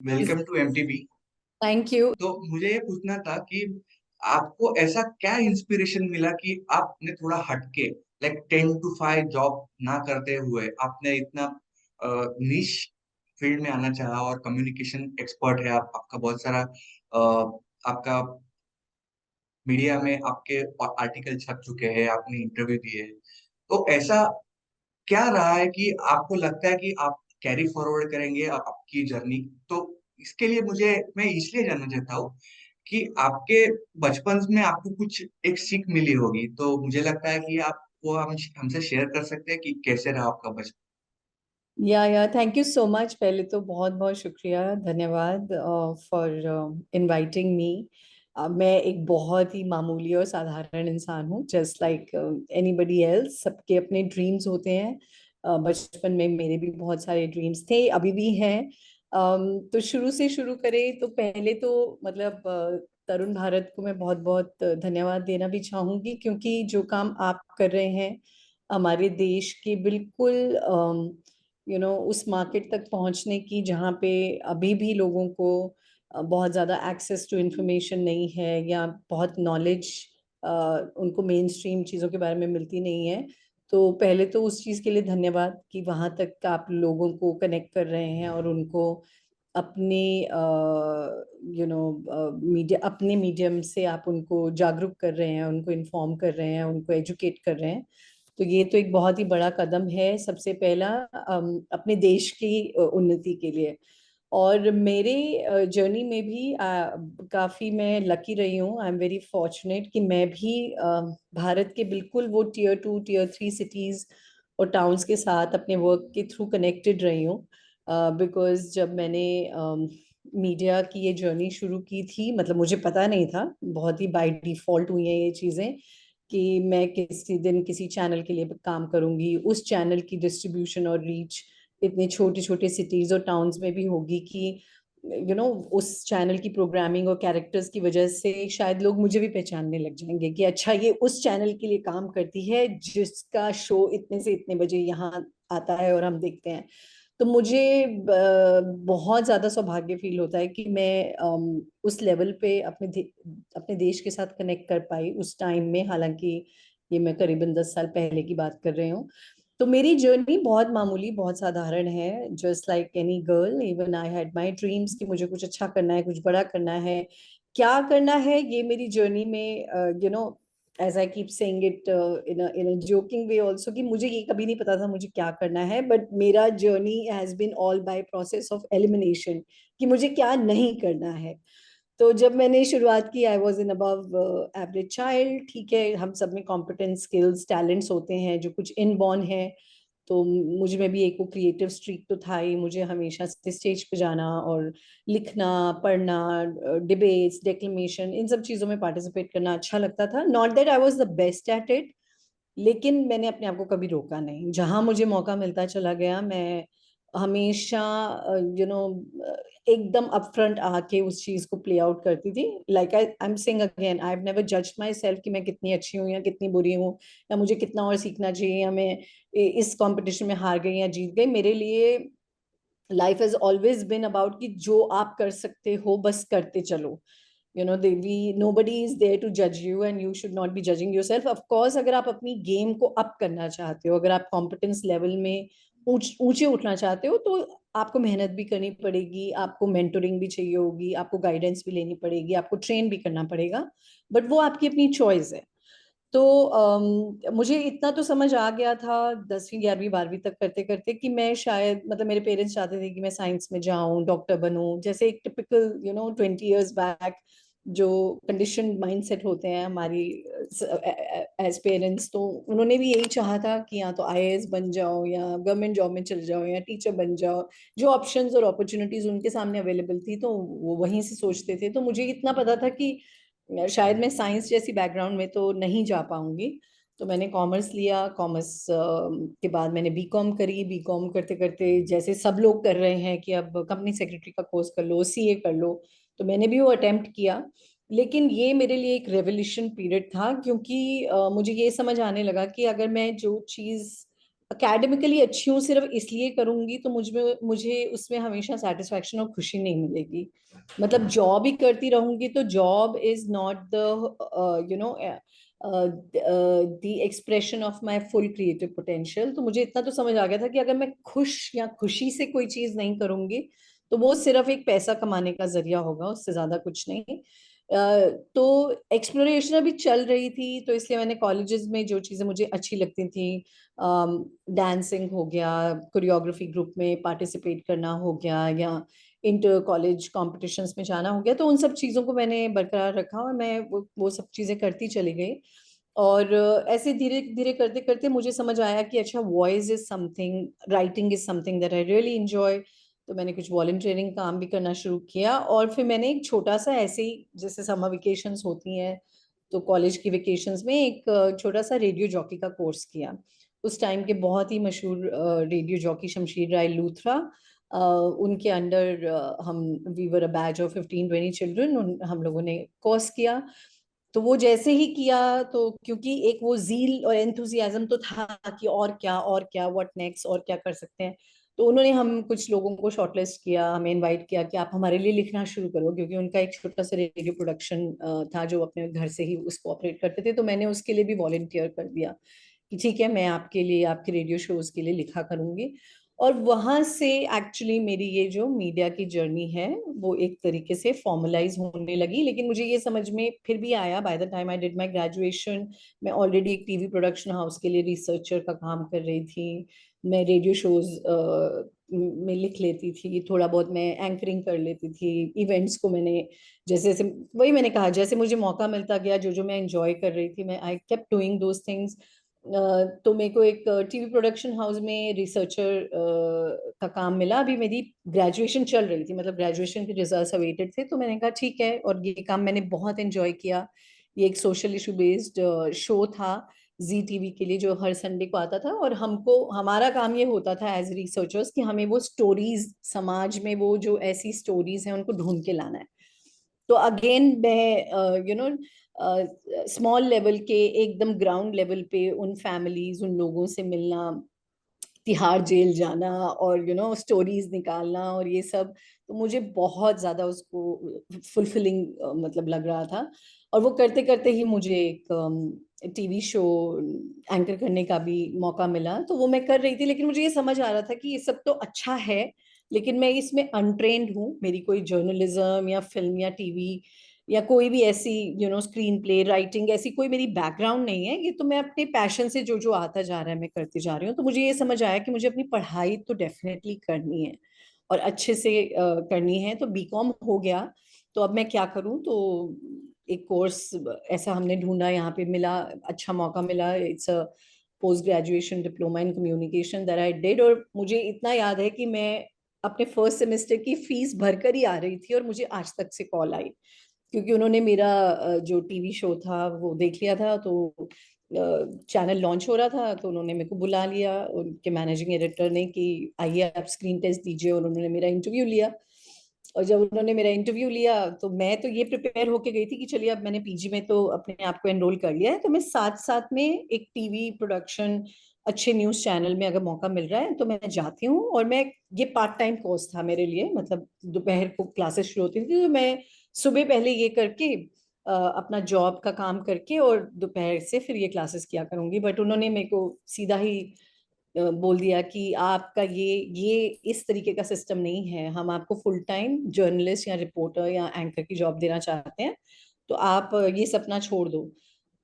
Welcome to MTB. Thank you. तो मुझे ये पूछना था कि आपको ऐसा क्या इंस्पिरेशन मिला कि आपने थोड़ा हटके, लाइक 10 to 5 जॉब ना करते हुए आपने इतना निश फील्ड में आना चाहा, और कम्युनिकेशन एक्सपर्ट है आप, आपका बहुत सारा आपका मीडिया में आपके आर्टिकल छप चुके हैं, आपने इंटरव्यू दिए हैं। तो ऐसा क्या रहा है कि आपको लगता है कि आप कैरी फॉरवर्ड करेंगे आपकी जर्नी? तो इसके लिए मैं इसलिए जानना चाहता हूँ कि आपके बचपन में आपको कुछ एक सीख मिली होगी, तो मुझे लगता है कि आप वो हमसे शेयर कर सकते हैं कि कैसे रहा आपका बचपन। या थैंक यू सो मच। पहले तो बहुत बहुत शुक्रिया, धन्यवाद फॉर इनवाइटिंग मी। मैं एक बहुत ही मामूली और साधारण इंसान हूँ, जस्ट लाइक एनीबडी एल्स। सबके अपने ड्रीम्स होते हैं। बचपन में मेरे भी बहुत सारे ड्रीम्स थे, अभी भी हैं। तो शुरू से शुरू करें तो पहले तो मतलब तरुण भारत को मैं बहुत बहुत धन्यवाद देना भी चाहूंगी, क्योंकि जो काम आप कर रहे हैं हमारे देश के बिल्कुल उस मार्केट तक पहुंचने की, जहाँ पे अभी भी लोगों को बहुत ज़्यादा एक्सेस टू इंफॉर्मेशन नहीं है, या बहुत नॉलेज उनको मेन स्ट्रीम चीज़ों के बारे में मिलती नहीं है। तो पहले तो उस चीज़ के लिए धन्यवाद कि वहाँ तक आप लोगों को कनेक्ट कर रहे हैं और उनको अपने मीडिया अपने मीडियम से आप उनको जागरूक कर रहे हैं, उनको इन्फॉर्म कर रहे हैं, उनको एजुकेट कर रहे हैं। तो ये तो एक बहुत ही बड़ा कदम है, सबसे पहला अपने देश की उन्नति के लिए। और मेरे जर्नी में भी काफी मैं लकी रही हूँ। आई एम वेरी फॉर्चुनेट कि मैं भी भारत के बिल्कुल वो टियर 2 टियर 3 सिटीज और टाउन्स के साथ अपने वर्क के थ्रू कनेक्टेड रही हूँ। बिकॉज जब मैंने मीडिया की ये जर्नी शुरू की थी, मतलब मुझे पता नहीं था, बहुत ही बाय डिफॉल्ट हुई हैं ये चीजें कि मैं किसी दिन किसी चैनल के लिए काम करूंगी, उस चैनल की डिस्ट्रीब्यूशन और रीच इतने छोटे छोटे सिटीज और टाउन्स में भी होगी कि उस चैनल की प्रोग्रामिंग और कैरेक्टर्स की वजह से शायद लोग मुझे भी पहचानने लग जाएंगे कि अच्छा, ये उस चैनल के लिए काम करती है जिसका शो इतने से इतने बजे यहाँ आता है और हम देखते हैं। तो मुझे बहुत ज्यादा सौभाग्य फील होता है कि मैं उस लेवल पे अपने देश के साथ कनेक्ट कर पाई उस टाइम में। हालांकि ये मैं करीबन 10 साल पहले की बात कर रही हूँ। तो मेरी जर्नी बहुत मामूली, बहुत साधारण है। Just like any girl, even I had my dreams कि मुझे कुछ अच्छा करना है, कुछ बड़ा करना है। क्या करना है ये मेरी जर्नी में, as I keep saying it in a joking way also, कि मुझे ये कभी नहीं पता था मुझे क्या करना है, बट मेरा journey has been all by process of elimination कि मुझे क्या नहीं करना है। तो जब मैंने शुरुआत की, I was in above average child. ठीक है, हम सब में कॉम्पिटेंस, स्किल्स, टैलेंट्स होते हैं जो कुछ इनबॉर्न है। तो मुझ में भी एक वो क्रिएटिव स्ट्रीक तो था ही, मुझे हमेशा से स्टेज पे जाना और लिखना, पढ़ना, डिबेट्स, डेक्लेमेशन, इन सब चीज़ों में पार्टिसिपेट करना अच्छा लगता था। Not that I was the best at it, लेकिन मैंने अपने आप को कभी रोका नहीं। जहां मुझे मौका मिलता चला गया, मैं हमेशा एकदम अपफ्रंट आके उस चीज को प्ले आउट करती थी। Like I am saying again, I have never judged my self कि मैं कितनी अच्छी हूँ या कितनी बुरी हूँ, या मुझे कितना और सीखना चाहिए, या मैं इस कंपटीशन में हार गई या जीत गई। मेरे लिए life has always been about कि जो आप कर सकते हो बस करते चलो। nobody is there to judge you and you should not be judging yourself. Of course, अगर आप अपनी गेम को अप करना चाहते हो, अगर आप कॉम्पिटेंस लेवल में ऊंचे उठना चाहते हो, तो आपको मेहनत भी करनी पड़ेगी, आपको मेंटोरिंग भी चाहिए होगी, आपको गाइडेंस भी लेनी पड़ेगी, आपको ट्रेन भी करना पड़ेगा। बट वो आपकी अपनी चॉइस है। तो मुझे इतना तो समझ आ गया था 10वीं 11वीं 12वीं तक करते करते कि मैं शायद, मतलब मेरे पेरेंट्स चाहते थे कि मैं साइंस में जाऊं, डॉक्टर बनूं, जैसे एक टिपिकल 20 years बैक जो कंडीशन माइंडसेट होते हैं हमारी एज पेरेंट्स। तो उन्होंने भी यही चाहा था कि या तो आईएएस बन जाओ, या गवर्नमेंट जॉब में चल जाओ, या टीचर बन जाओ। जो ऑप्शंस और अपॉर्चुनिटीज उनके सामने अवेलेबल थी, तो वो वहीं से सोचते थे। तो मुझे इतना पता था कि शायद मैं साइंस जैसी बैकग्राउंड में तो नहीं जा पाऊंगी। तो मैंने कॉमर्स लिया। कॉमर्स के बाद मैंने बीकॉम करी। बीकॉम करते करते जैसे सब लोग कर रहे हैं कि अब कंपनी सेक्रेटरी का कोर्स कर लो, सीए कर लो, तो मैंने भी वो अटेम्प्ट किया। लेकिन ये मेरे लिए एक रेवोल्यूशन पीरियड था, क्योंकि मुझे ये समझ आने लगा कि अगर मैं जो चीज़ एकेडमिकली अच्छी हूँ सिर्फ इसलिए करूंगी तो मुझे उसमें हमेशा सेटिस्फेक्शन और खुशी नहीं मिलेगी। मतलब जॉब ही करती रहूंगी तो job is not the you know the expression of my full creative potential. तो मुझे इतना तो समझ आ गया था कि अगर मैं खुश या खुशी से कोई चीज नहीं करूंगी तो वो सिर्फ एक पैसा कमाने का जरिया होगा, उससे ज्यादा कुछ नहीं। तो एक्सप्लोरेशन अभी चल रही थी तो इसलिए मैंने कॉलेजेस में जो चीजें मुझे अच्छी लगती थी, डांसिंग हो गया, कोरियोग्राफी ग्रुप में पार्टिसिपेट करना हो गया, या इंटर कॉलेज कॉम्पिटिशन्स में जाना हो गया, तो उन सब चीज़ों को मैंने बरकरार रखा और मैं वो सब चीज़ें करती चली गई। और ऐसे धीरे धीरे करते करते मुझे समझ आया कि अच्छा, voice is something, writing is something that I really enjoy. तो मैंने कुछ वॉलंटियरिंग काम भी करना शुरू किया और फिर मैंने एक छोटा सा ऐसे ही, जैसे समर वेकेशंस होती हैं तो कॉलेज की वेकेशंस में एक छोटा सा रेडियो जॉकी का कोर्स किया। उस टाइम के बहुत ही मशहूर रेडियो जॉकी शमशीर राय लूथरा, उनके अंडर हम we were a batch of 15-20 children, हम लोगों ने कोर्स किया। तो वो जैसे ही किया तो क्योंकि एक वो जील और एंथुजियाज्म तो था कि और क्या व्हाट नेक्स्ट और क्या कर सकते हैं, तो उन्होंने हम कुछ लोगों को शॉर्टलिस्ट किया, हमें इनवाइट किया कि आप हमारे लिए लिखना शुरू करो, क्योंकि उनका एक छोटा सा रेडियो प्रोडक्शन था जो अपने घर से ही उसको ऑपरेट करते थे। तो मैंने उसके लिए भी वॉलंटियर कर दिया कि ठीक है, मैं आपके लिए, आपके रेडियो शोज के लिए लिखा करूंगी। और वहां से एक्चुअली मेरी ये जो मीडिया की जर्नी है वो एक तरीके से फॉर्मलाइज होने लगी। लेकिन मुझे ये समझ में फिर भी आया, by the time I did my graduation, मैं ऑलरेडी एक टीवी प्रोडक्शन हाउस के लिए रिसर्चर का काम कर रही थी, मैं रेडियो शोज में लिख लेती थी, थोड़ा बहुत मैं एंकरिंग कर लेती थी इवेंट्स को। मैंने जैसे जैसे, वही मैंने कहा, जैसे मुझे मौका मिलता गया, जो जो मैं एंजॉय कर रही थी, मैं I kept doing those things. तो मेरे को एक टीवी प्रोडक्शन हाउस में रिसर्चर का काम मिला। अभी मेरी ग्रेजुएशन चल रही थी, मतलब ग्रेजुएशन के रिजल्ट्स अवेटेड थे, तो मैंने कहा ठीक है, और ये काम मैंने बहुत एंजॉय किया। ये एक सोशल इशू बेस्ड शो था जी टीवी के लिए, जो हर संडे को आता था, और हमको, हमारा काम ये होता था एज रिसर्चर्स कि हमें वो स्टोरीज, समाज में वो जो ऐसी स्टोरीज हैं उनको ढूंढ के लाना है। तो अगेन मैं स्मॉल लेवल के, एकदम ग्राउंड लेवल पे उन फैमिलीज, उन लोगों से मिलना, तिहाड़ जेल जाना और स्टोरीज निकालना और ये सब, तो मुझे बहुत ज्यादा उसको फुलफिलिंग मतलब लग रहा था। और वो करते करते ही मुझे एक टीवी शो एंकर करने का भी मौका मिला, तो वो मैं कर रही थी। लेकिन मुझे ये समझ आ रहा था कि ये सब तो अच्छा है, लेकिन मैं इसमें अनट्रेन्ड हूँ, मेरी कोई जर्नलिज्म या फिल्म या टीवी या कोई भी ऐसी स्क्रीन प्ले राइटिंग, ऐसी कोई मेरी बैकग्राउंड नहीं है। ये तो मैं अपने पैशन से जो जो आता जा रहा है मैं करती जा रही हूँ। तो मुझे ये समझ आया कि मुझे अपनी पढ़ाई तो डेफिनेटली करनी है और अच्छे से करनी है। तो बीकॉम हो गया, तो अब मैं क्या करूँ? तो एक कोर्स ऐसा हमने ढूंढा, यहाँ पे मिला, अच्छा मौका मिला। It's a post graduation diploma in communication that I did. और मुझे इतना याद है कि मैं अपने फर्स्ट सेमेस्टर की फीस भरकर ही आ रही थी और मुझे आज तक से कॉल आई, क्योंकि उन्होंने मेरा जो टीवी शो था वो देख लिया था। तो चैनल लॉन्च हो रहा था तो उन्होंने मेरे को बुला लिया, उनके मैनेजिंग एडिटर ने, कि आइए आप स्क्रीन टेस्ट दीजिए। और उन्होंने मेरा इंटरव्यू लिया। और जब उन्होंने मेरा इंटरव्यू लिया तो मैं तो ये प्रिपेयर होके गई थी कि चलिए, अब मैंने पीजी में तो अपने आप को एनरोल कर लिया है, तो मैं साथ साथ में एक टीवी प्रोडक्शन, अच्छे न्यूज चैनल में अगर मौका मिल रहा है तो मैं जाती हूँ। और मैं, ये पार्ट टाइम कोर्स था मेरे लिए, मतलब दोपहर को क्लासेस शुरू होती थी, तो मैं सुबह पहले ये करके अपना जॉब का काम करके और दोपहर से फिर ये क्लासेस किया करूंगी। बट उन्होंने मेरे को सीधा ही बोल दिया कि आपका ये इस तरीके का सिस्टम नहीं है, हम आपको फुल टाइम जर्नलिस्ट या रिपोर्टर या एंकर की जॉब देना चाहते हैं, तो आप ये सपना छोड़ दो।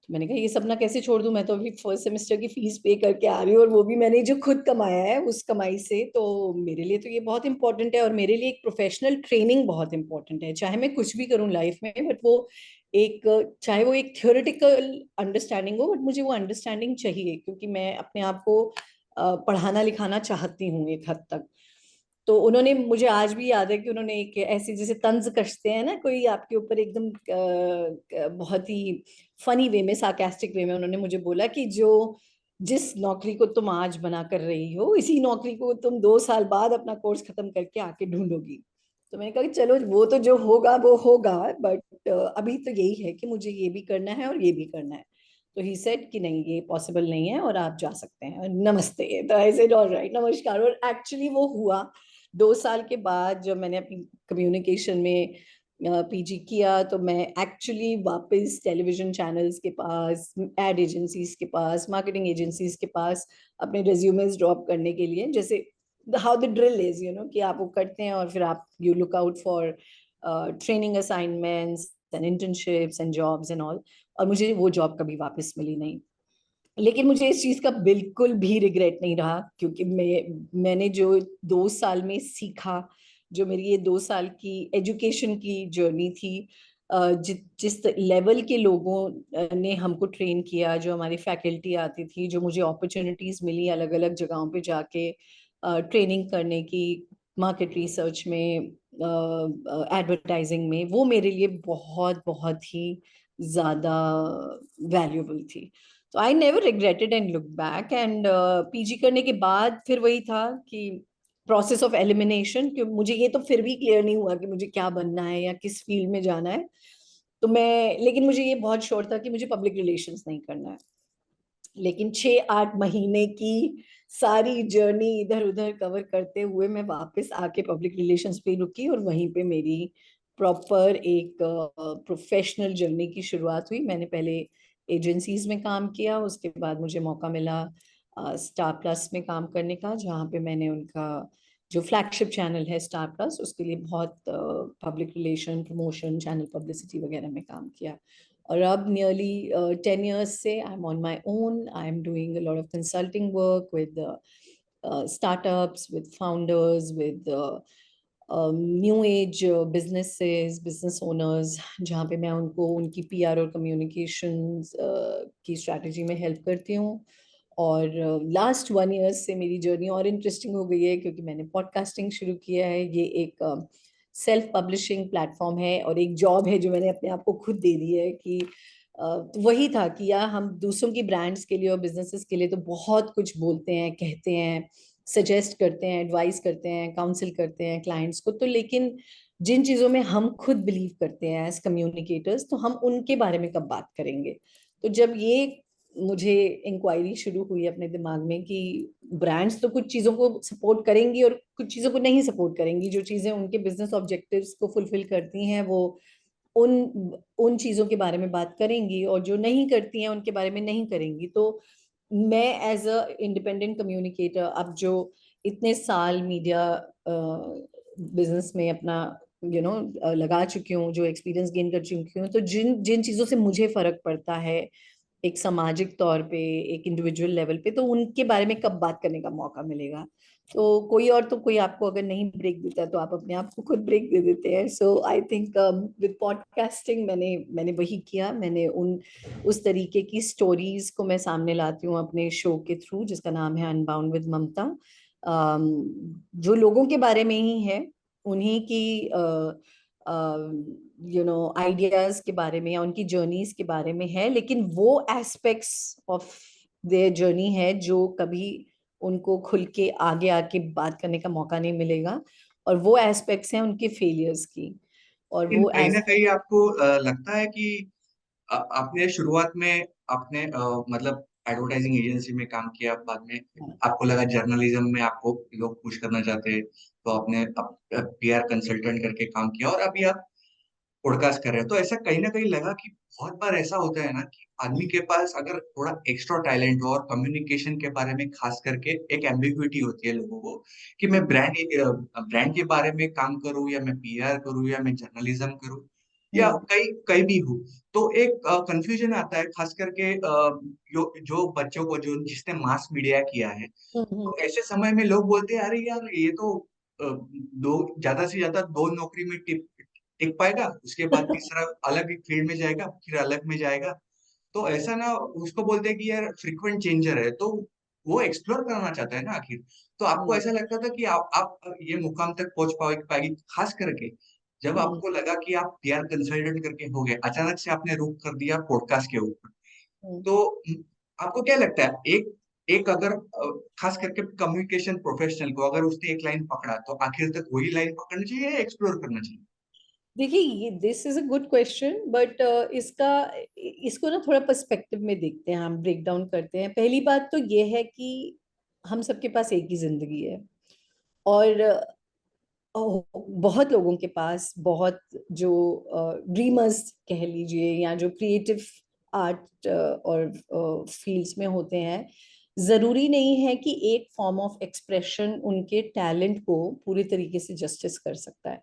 तो मैंने कहा ये सपना कैसे छोड़ दूं, मैं तो अभी फर्स्ट सेमेस्टर की फीस पे करके आ रही हूँ, और वो भी मैंने जो खुद कमाया है उस कमाई से। तो मेरे लिए तो ये बहुत इंपॉर्टेंट है, और मेरे लिए एक प्रोफेशनल ट्रेनिंग बहुत इंपॉर्टेंट है, चाहे मैं कुछ भी करूँ लाइफ में, बट वो एक, चाहे वो एक थियोरेटिकल अंडरस्टैंडिंग हो, बट मुझे वो अंडरस्टैंडिंग चाहिए, क्योंकि मैं अपने आप को पढ़ाना लिखाना चाहती हूँ एक हद तक। तो उन्होंने, मुझे आज भी याद है कि उन्होंने एक ऐसी, जैसे तंज कसते हैं ना कोई आपके ऊपर, एकदम बहुत ही फनी वे में, सार्कास्टिक वे में, उन्होंने मुझे बोला कि जो जिस नौकरी को तुम आज बना कर रही हो, इसी नौकरी को तुम 2 साल बाद अपना कोर्स खत्म करके आके ढूंढोगी। तो मैंने कहा कि चलो, वो तो जो होगा वो होगा, बट अभी तो यही है कि मुझे ये भी करना है और ये भी करना है। तो ही सेड कि नहीं, ये पॉसिबल नहीं है और आप जा सकते हैं, नमस्ते। तो आई सेड ऑल राइट, नमस्कार। और एक्चुअली वो हुआ। 2 साल के बाद जब मैंने अपनी कम्युनिकेशन में पीजी किया, तो मैं एक्चुअली वापस टेलीविजन चैनल्स के पास, एड एजेंसीज के पास, मार्केटिंग एजेंसीज के पास अपने रेज्यूमेस ड्रॉप करने के लिए, जैसे हाउ द ड्रिल इज, कि आप वो करते हैं और फिर आप you look out for training assignments and internships and jobs and all. और मुझे वो जॉब कभी वापस मिली नहीं। लेकिन मुझे इस चीज का बिल्कुल भी रिग्रेट नहीं रहा, क्योंकि मैंने जो 2 साल में सीखा, जो मेरी ये 2 साल की एजुकेशन की जर्नी थी, जिस लेवल के लोगों ने हमको ट्रेन किया, जो हमारी फैकल्टी आती थी, जो मुझे अपॉर्चुनिटीज मिली अलग अलग जगहों पे जाके ट्रेनिंग करने की, मार्केट रिसर्च में, एडवर्टाइजिंग में, वो मेरे लिए बहुत बहुत ही ज्यादा वैल्यूबल थी। तो I never regretted and look back. And PG करने के बाद फिर वही था कि प्रोसेस ऑफ एलिमिनेशन, कि मुझे ये तो फिर भी क्लियर नहीं हुआ कि मुझे क्या बनना है या किस फील्ड में जाना है। तो मैं, लेकिन मुझे ये बहुत श्योर था कि मुझे पब्लिक रिलेशंस नहीं करना है। लेकिन 6-8 महीने की सारी जर्नी इधर उधर कवर करते हुए मैं वापस आके पब्लिक रिलेशंस पे रुकी, और वहीं पे मेरी प्रॉपर एक प्रोफेशनल जर्नी की शुरुआत हुई। मैंने पहले एजेंसीज में काम किया, उसके बाद मुझे मौका मिला स्टार प्लस में काम करने का, जहाँ पे मैंने उनका जो फ्लैगशिप चैनल है स्टार प्लस, उसके लिए बहुत public relation, promotion, channel publicity वगैरह में काम किया। और अब nearly 10 years से I'm on my own. I'm doing a lot of consulting work with startups, with founders, with new age businesses, business owners, जहाँ पे मैं उनको उनकी पीआर और कम्युनिकेशंस की स्ट्रैटेजी में हेल्प करती हूँ। और लास्ट 1 ईयर से मेरी जर्नी और इंटरेस्टिंग हो गई है, क्योंकि मैंने पॉडकास्टिंग शुरू किया है। ये एक सेल्फ पब्लिशिंग प्लेटफॉर्म है और एक जॉब है जो मैंने अपने आप को खुद दे दी है कि तो वही था कि यार, हम दूसरों की ब्रांड्स के लिए और बिजनेसेस के लिए तो बहुत कुछ बोलते हैं, कहते हैं, सजेस्ट करते हैं, एडवाइस करते हैं, काउंसिल करते हैं क्लाइंट्स को, तो लेकिन जिन चीजों में हम खुद बिलीव करते हैं एज कम्युनिकेटर्स, तो हम उनके बारे में कब बात करेंगे। तो जब ये मुझे इंक्वायरी शुरू हुई अपने दिमाग में कि ब्रांड्स तो कुछ चीजों को सपोर्ट करेंगी और कुछ चीजों को नहीं सपोर्ट करेंगी, जो चीजें उनके बिजनेस ऑब्जेक्टिव्स को फुलफिल करती हैं वो उन उन चीजों के बारे में बात करेंगी, और जो नहीं करती हैं उनके बारे में नहीं करेंगी। तो मैं एज अ इंडिपेंडेंट कम्युनिकेटर, अब जो इतने साल मीडिया बिजनेस में अपना लगा चुकी हूँ, जो एक्सपीरियंस गेन कर चुकी हूँ, तो जिन जिन चीजों से मुझे फर्क पड़ता है एक सामाजिक तौर पे, एक इंडिविजुअल लेवल पे, तो उनके बारे में कब बात करने का मौका मिलेगा। तो कोई और तो कोई आपको अगर नहीं ब्रेक देता, तो आप अपने आप को खुद ब्रेक दे देते हैं। सो आई थिंक विद पॉडकास्टिंग मैंने मैंने वही किया। मैंने उस तरीके की स्टोरीज को मैं सामने लाती हूँ अपने शो के थ्रू, जिसका नाम है अनबाउंड विद ममता। जो लोगों के बारे में ही है, उन्हीं की आइडियाज के बारे में या उनकी जर्नीज के बारे में है, लेकिन वो एस्पेक्ट्स ऑफ देयर जर्नी है जो कभी उनको खुल के आगे आके बात करने का मौका नहीं मिलेगा, और वो एस्पेक्ट्स हैं उनके फेलियर्स की। और लेकिन वो कहीं ना एस कहीं आपको लगता है कि आपने शुरुआत में आपने मतलब एडवर्टाइजिंग एजेंसी में काम किया, बाद में आपको लगा जर्नलिज्म में आपको लोग पुश करना चाहते हैं, तो आपने पीआर कंसल्टेंट करके काम किया और अभी आप पॉडकास्ट कर रहे हैं। तो ऐसा कहीं ना कहीं लगा कि बहुत बार ऐसा होता है ना कि आदमी के पास अगर थोड़ा एक्स्ट्रा टैलेंट हो और कम्युनिकेशन के बारे में खास करके एक एम्बिग्विटी होती है लोगों को कि मैं ब्रांड के बारे में काम करूं या मैं पीआर करूं या मैं जर्नलिज्म करूं या हम्म। कई कई भी हो। तो एक कंफ्यूजन आता है खास करके जो बच्चों को जो जिसने मास मीडिया किया है। हम्म। तो ऐसे समय में लोग बोलते हैं अरे यार ये तो दो ज्यादा से ज्यादा दो नौकरी में टिक टिक पाएगा, उसके बाद तीसरा अलग एक फील्ड में जाएगा, फिर अलग में जाएगा। तो ऐसा ना, उसको बोलते हैं कि यार फ्रीक्वेंट चेंजर है, तो वो एक्सप्लोर करना चाहता है ना आखिर। तो आपको हम्म। ऐसा लगता था कि आप ये मुकाम तक पहुंच पाएगी, खास करके जब हम्म। आपको लगा कि आप पीआर कंसल्टेंट करके हो गए, अचानक से आपने रुख कर दिया पॉडकास्ट के ऊपर। हम्म। तो आपको क्या लगता है, एक एक अगर खास करके कम्युनिकेशन प्रोफेशनल को अगर उसने एक लाइन पकड़ा तो आखिर तक वही लाइन पकड़नी चाहिए या एक्सप्लोर करना चाहिए? देखिए, ये this is a good question, but इसको ना थोड़ा पर्सपेक्टिव में देखते हैं, हम ब्रेक डाउन करते हैं। पहली बात तो ये है कि हम सबके पास एक ही जिंदगी है, और बहुत लोगों के पास, बहुत जो ड्रीमर्स कह लीजिए, या जो क्रिएटिव आर्ट और फील्ड्स में होते हैं, जरूरी नहीं है कि एक फॉर्म ऑफ एक्सप्रेशन उनके टैलेंट को पूरी तरीके से जस्टिस कर सकता है।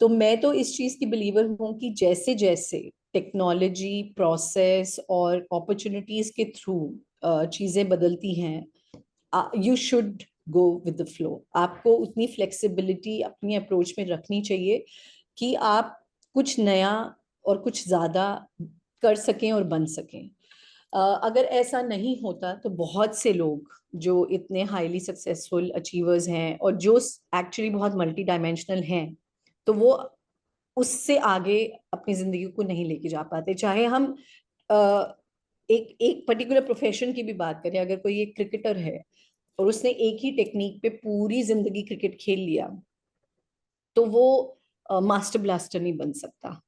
तो मैं तो इस चीज की बिलीवर हूँ कि जैसे जैसे टेक्नोलॉजी, प्रोसेस और अपॉर्चुनिटीज के थ्रू चीजें बदलती हैं, you should go with the flow. आपको उतनी फ्लेक्सिबिलिटी अपनी अप्रोच में रखनी चाहिए कि आप कुछ नया और कुछ ज्यादा कर सकें और बन सकें। अगर ऐसा नहीं होता तो बहुत से लोग जो इतने हाईली सक्सेसफुल अचीवर्स हैं और जो एक्चुअली बहुत मल्टी डायमेंशनल हैं, तो वो उससे आगे अपनी जिंदगी को नहीं लेके जा पाते। चाहे हम अ, एक एक पर्टिकुलर प्रोफेशन की भी बात करें, अगर कोई एक क्रिकेटर है और उसने एक ही टेक्निक पे पूरी जिंदगी क्रिकेट खेल लिया, तो वो मास्टर ब्लास्टर नहीं बन सकता।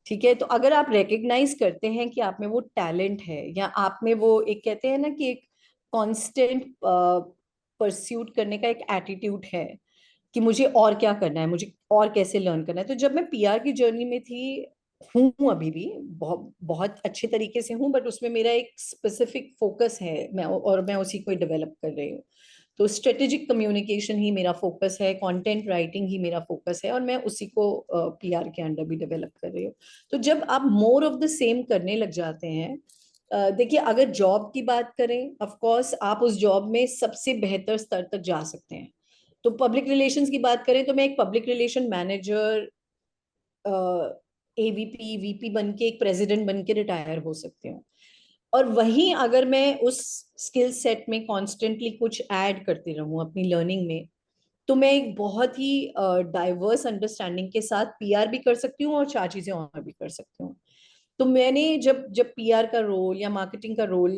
ठीक है, तो अगर आप रिकग्नाइज करते हैं कि आप में वो टैलेंट है, या आप में वो एक कहते हैं ना कि एक कांस्टेंट परस्यूट करने का एक एटीट्यूड है कि मुझे और क्या करना है, मुझे और कैसे लर्न करना है। तो जब मैं पीआर की जर्नी में थी, हूँ अभी भी, बहुत बहुत अच्छे तरीके से हूँ, बट उसमें मेरा एक स्पेसिफिक फोकस है, मैं उसी को डेवलप कर रही हूँ। तो स्ट्रेटेजिक कम्युनिकेशन ही मेरा फोकस है, कंटेंट राइटिंग ही मेरा फोकस है, और मैं उसी को पीआर के अंडर भी डेवलप कर रही हूँ। तो जब आप मोर ऑफ द सेम करने लग जाते हैं, देखिए, अगर जॉब की बात करें, ऑफ कोर्स आप उस जॉब में सबसे बेहतर स्तर तक जा सकते हैं। तो पब्लिक रिलेशंस की बात करें, तो मैं एक public relation manager, AVP, VP बन के, एक प्रेसिडेंट बन के रिटायर हो सकती हूँ। और वहीं अगर मैं उस स्किल सेट में कॉन्स्टेंटली कुछ ऐड करती रहूं अपनी लर्निंग में, तो मैं एक बहुत ही डाइवर्स अंडरस्टैंडिंग के साथ पीआर भी कर सकती हूँ और चार चीजें और भी कर सकती हूँ। तो मैंने जब जब पीआर का रोल या मार्केटिंग का रोल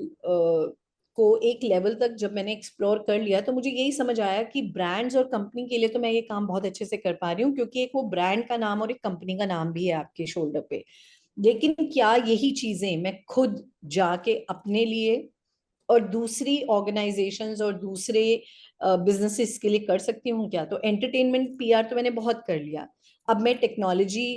को एक लेवल तक जब मैंने एक्सप्लोर कर लिया, तो मुझे यही समझ आया कि ब्रांड्स और कंपनी के लिए तो मैं ये काम बहुत अच्छे से कर पा रही हूँ, क्योंकि एक वो ब्रांड का नाम और एक कंपनी का नाम भी है आपके शोल्डर पे। लेकिन क्या यही चीजें मैं खुद जाके अपने लिए और दूसरी ऑर्गेनाइजेशंस और दूसरे बिजनेसेस के लिए कर सकती हूँ क्या? तो एंटरटेनमेंट पीआर तो मैंने बहुत कर लिया। अब मैं टेक्नोलॉजी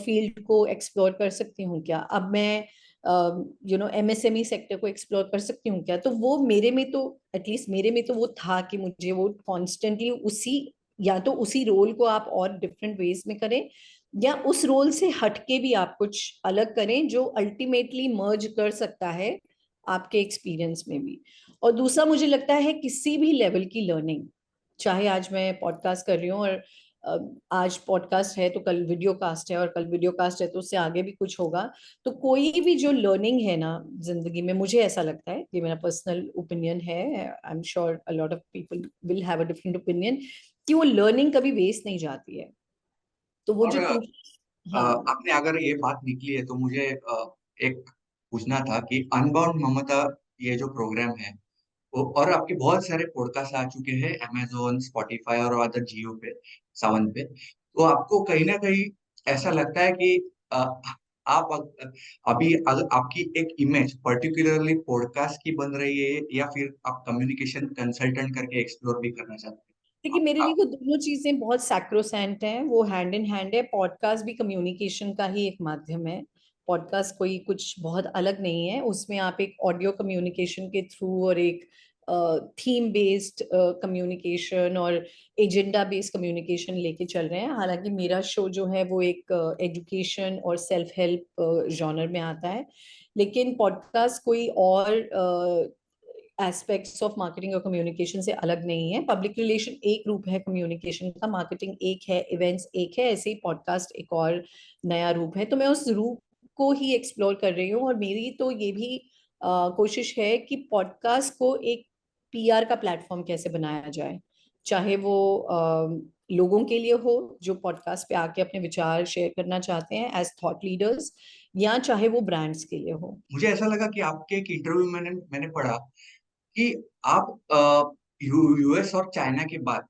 फील्ड को एक्सप्लोर कर सकती हूँ क्या? अब मैं एमएसएमई सेक्टर को एक्सप्लोर कर सकती हूँ क्या? तो वो मेरे में तो, एटलीस्ट मेरे में तो वो था कि मुझे वो कॉन्स्टेंटली उसी, या तो उसी रोल को आप और डिफरेंट वेज में करें, या उस रोल से हटके भी आप कुछ अलग करें जो अल्टीमेटली मर्ज कर सकता है आपके एक्सपीरियंस में भी। और दूसरा, मुझे लगता है किसी भी लेवल की लर्निंग, चाहे आज मैं पॉडकास्ट कर रही हूँ और अ, आज पॉडकास्ट है तो कल वीडियो कास्ट है, और कल वीडियो कास्ट है तो उससे आगे भी कुछ होगा। तो कोई भी जो लर्निंग है ना जिंदगी में, मुझे ऐसा लगता है, ये मेरा पर्सनल ओपिनियन है, I am sure a lot of people will have a different opinion, कि वो लर्निंग कभी वेस्ट नहीं जाती है। तो वो और जो तुम, हाँ। आपने अगर ये बात निकली है तो मुझे एक पूछना था कि अनबाउंड ममता, ये जो प्रोग्राम है, वो और आपके बहुत सारे पॉडकास्ट आ चुके हैं अमेजोन, स्पॉटिफाई और अदर जियो पे, सावन पे। तो आपको कहीं ना कहीं ऐसा लगता है कि आप अभी अगर आपकी एक इमेज पर्टिकुलरली पॉडकास्ट की बन रही है, या फिर आप कम्युनिकेशन कंसल्टेंट करके एक्सप्लोर भी करना चाहते हैं? देखिए, मेरे लिए वो दोनों चीजें बहुत सैक्रोसेंट हैं, वो हैंड इन हैंड है। पॉडकास्ट भी कम्युनिकेशन का ही एक माध्यम है। पॉडकास्ट कोई कुछ बहुत अलग नहीं है, उसमें आप एक ऑडियो कम्युनिकेशन के थ्रू और एक थीम बेस्ड कम्युनिकेशन और एजेंडा बेस्ड कम्युनिकेशन लेके चल रहे हैं। हालांकि मेरा शो जो है वो एक एजुकेशन और सेल्फ हेल्प जॉनर में आता है, लेकिन पॉडकास्ट कोई और एस्पेक्ट्स ऑफ मार्केटिंग और कम्युनिकेशन से अलग नहीं है। पब्लिक रिलेशन एक रूप है कम्युनिकेशन का, मार्केटिंग एक है, इवेंट्स एक है, ऐसे ही पॉडकास्ट एक और नया रूप है। तो मैं उस रूप को ही एक्सप्लोर कर रही हूँ, और मेरी तो ये भी कोशिश है कि पॉडकास्ट को एक पीआर का प्लेटफॉर्म कैसे बनाया जाए, चाहे वो लोगों के लिए हो जो पॉडकास्ट पे आके अपने विचार शेयर करना चाहते हैं एज थॉट लीडर्स, या चाहे वो ब्रांड्स के लिए हो। मुझे ऐसा लगा कि आपके एक इंटरव्यू में मैंने मैंने पढ़ा कि आप यूएस और चाइना के बाद